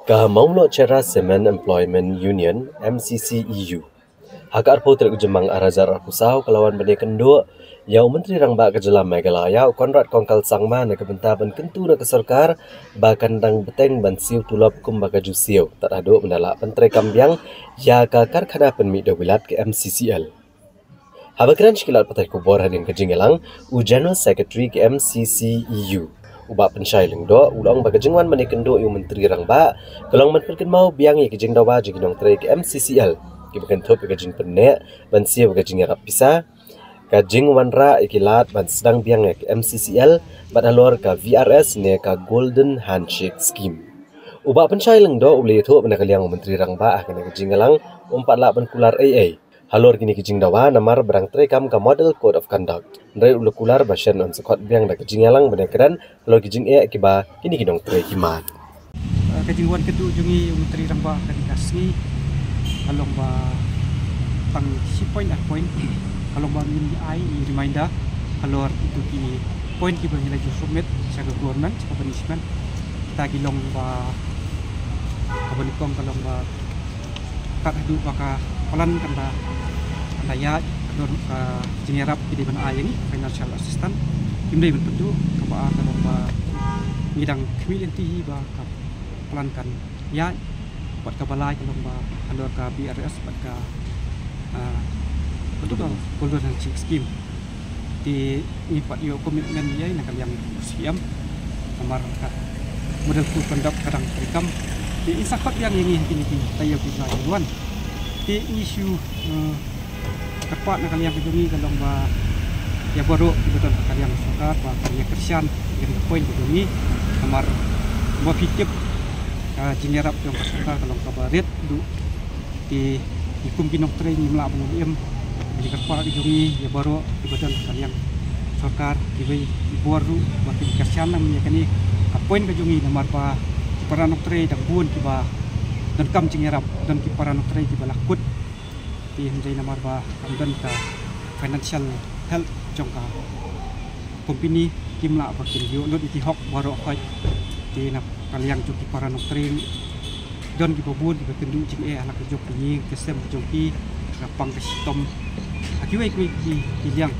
Kahaumlo Chera Cement Employment Union MCCEU. Hakar potrek Jemang Arazar Pusau kelawan bani kendo Yau Menteri Rangba Kejelam Meghalaya Konrad Kongkal Sangma na kebentaban kentu na keserkar bakandang beteng bansiu tulap kumbaga jusiu tak ada menalak pentre kambiang ya kakar kada penmi dawilat ke MCCL. Habakiran Shkilat Patay Kubor hadin ke Jingelang u General Secretary ke MCCEU. Ubak pensyai lengdo ulang bagajengwan manikendo yu menteri rangba kelong menperken mau biang ye kejeng dawa jiginong tre ke MCCL ki bekentop kejeng penek ban sia kejeng rap pisa kajing wanra ikilat ban sedang biang ke MCCL ban alor ka VRS ne ka Golden Handshake Scheme. Ubak pensyai lengdo ule itu menakaliang menteri rangba akan kejeng galang umpat lak ban kular AA halor kini kejing dawa namar berang trekam ka Model Code of Conduct. Ndai ulu kular basyan on sekot biang da kejing yalang benekaran halor kejing akiba kini kidong tre himan. Kejingwan kedu jungi menteri rangba kadikasi kalong ba pang si point kalong ba min ai reminder halor itu ki point ki bang lagi submit sa government sa punishment kita gilong ba kabanikom kalong ba tak hadu baka pelan kanda daya don jengerap di mana ayang financial assistant imdai bentuk kaba kalong ba ngidang community ba pelan kan ya buat kabalai kalong ba alor ka BRS buat ka betul Golden Handshake Scheme di ipat yo komitmen ya nak yang siam kamar ka model food conduct kadang rekam di insakot yang ini tayo bisa yuan di isu tepat nak yang kejungi kalong ba ya baru betul kalian sokar ba kalian kersian yang poin kejungi kamar ba fikip jinerap yang sokar kalong kabaret du di kumkinok train nimla buniem di kerpa kejungi ya baru betul kalian sokar di baru ba kersian namanya kani poin kejungi namar ba paranok train dak bun kiba dan kam jingerap dan ki paranok train kiba lakut di henday namar ba amdan ka financial health jongka company kimla ba kinyo no iti hok baro kai di na kaliang joki para noktrin don ki bobun di kendu jing anak jok ni kesem joki rapang kestom akiwai kui di liang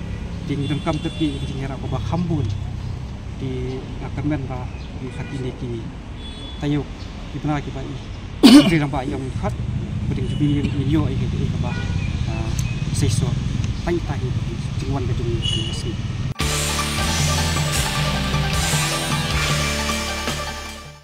ding dan kam tepi jing era ba hambun di akan men ba di hatini ki tayo di bena ki ba i ramba yang khat beding jubi video ai ke ba sesuatu tai tai jingwan ke jung